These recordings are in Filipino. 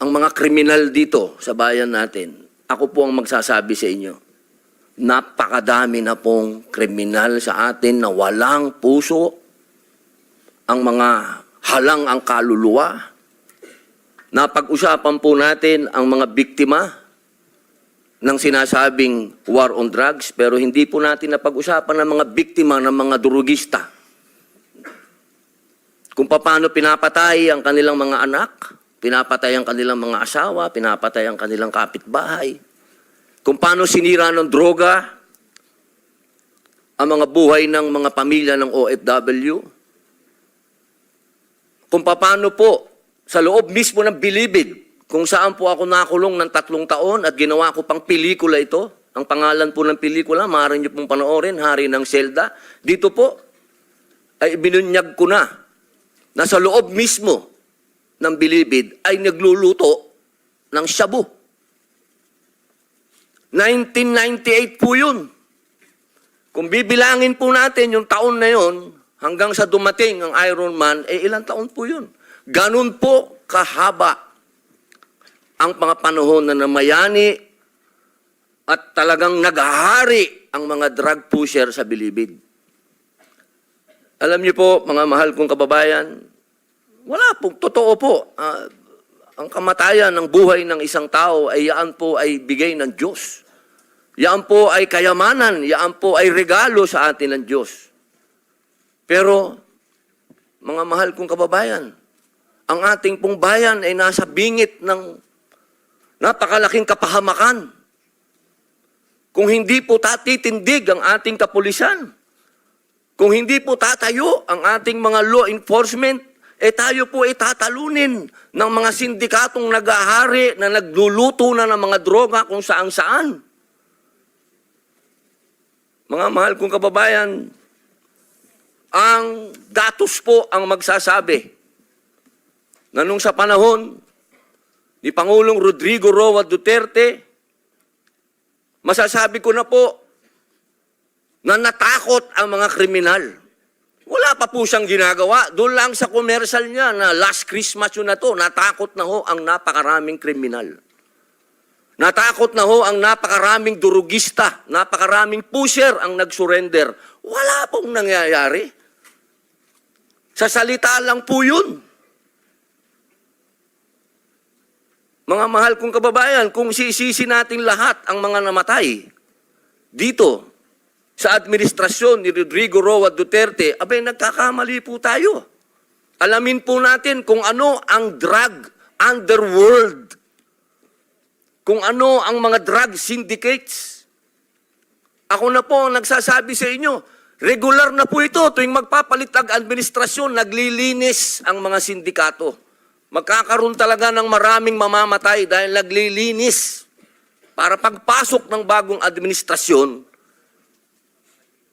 ang mga kriminal dito sa bayan natin, ako po ang magsasabi sa inyo, napakadami na pong kriminal sa atin na walang puso, ang mga halang ang kaluluwa. Napag-usapan po natin ang mga biktima ng sinasabing war on drugs, pero hindi po natin napag-usapan ang mga biktima ng mga durugista. Kung paano pinapatay ang kanilang mga anak, pinapatay ang kanilang mga asawa, pinapatay ang kanilang kapitbahay. Kung paano sinira ng droga ang mga buhay ng mga pamilya ng OFW. Kung paano po sa loob mismo ng Bilibid, kung saan po ako nakulong ng 3 taon at ginawa ko pang pelikula ito. Ang pangalan po ng pelikula, maaari niyo pong panoorin, Hari ng Selda. Dito po ay binunyag ko na sa loob mismo ng Bilibid ay nagluluto ng shabu. 1998 po yun. Kung bibilangin po natin yung taon na yun, hanggang sa dumating ang Iron Man, ilang taon po yun. Ganun po kahaba ang mga panahon na namayani at talagang naghahari ang mga drug pusher sa Bilibid. Alam niyo po, mga mahal kong kababayan, wala po, totoo po. Ang kamatayan ng buhay ng isang tao ay yaan po ay bigay ng Diyos. Yaan po ay kayamanan, yaan po ay regalo sa atin ng Diyos. Pero, mga mahal kong kababayan, ang ating pong bayan ay nasa bingit ng napakalaking kapahamakan. Kung hindi po tatitindig ang ating kapulisan, kung hindi po tatayo ang ating mga law enforcement, tayo po tatalunin ng mga sindikatong nag-ahari na nagluluto na ng mga droga kung saan-saan. Mga mahal kong kababayan, ang datos po ang magsasabi na nung sa panahon ni Pangulong Rodrigo Roa Duterte, masasabi ko na po na natakot ang mga kriminal. Wala pa po siyang ginagawa. Doon lang sa commercial niya na last Christmas yun na to, natakot na ho ang napakaraming kriminal. Natakot na ho ang napakaraming durugista, napakaraming pusher ang nag-surrender. Wala pong nangyayari. Sa salita lang po yun. Mga mahal kong kababayan, kung sisisi natin lahat ang mga namatay dito sa administrasyon ni Rodrigo Roa Duterte, abay nagkakamali po tayo. Alamin po natin kung ano ang drug underworld, kung ano ang mga drug syndicates. Ako na po ang nagsasabi sa inyo, regular na po ito tuwing magpapalit ang administrasyon, naglilinis ang mga sindikato. Magkakaroon talaga ng maraming mamamatay dahil naglilinis para pagpasok ng bagong administrasyon,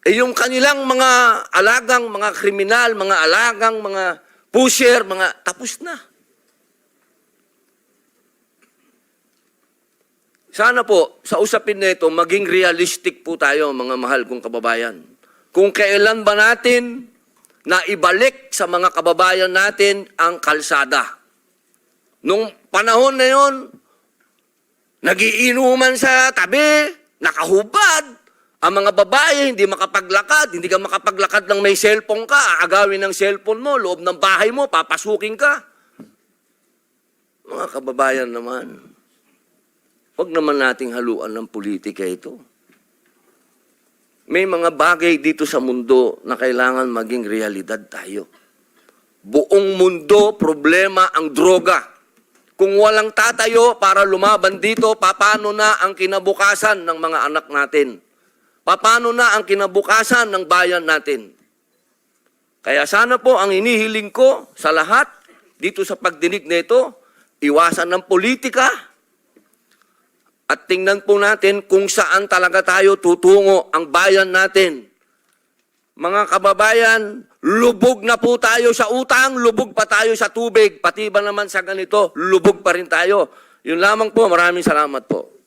yung kanilang mga alagang, mga kriminal, mga alagang, mga pusher, mga tapos na. Sana po, sa usapin na ito, maging realistic po tayo, mga mahal kong kababayan. Kung kailan ba natin na ibalik sa mga kababayan natin ang kalsada. Nung panahon na yon, nagiinuman sa tabi, nakahubad, ang mga babae hindi makapaglakad, hindi ka makapaglakad ng may cellphone ka, aagawin ng cellphone mo, loob ng bahay mo, papasukin ka. Mga kababayan naman, huwag naman nating haluan ng politika ito. May mga bagay dito sa mundo na kailangan maging realidad tayo. Buong mundo, problema ang droga. Kung walang tatayo para lumaban dito, paano na ang kinabukasan ng mga anak natin? Paano na ang kinabukasan ng bayan natin? Kaya sana po ang inihiling ko sa lahat dito sa pagdinig na ito, iwasan ng politika at tingnan po natin kung saan talaga tayo tutungo ang bayan natin. Mga kababayan, lubog na po tayo sa utang, lubog pa tayo sa tubig, pati ba naman sa ganito, lubog pa rin tayo. Yun lamang po, maraming salamat po.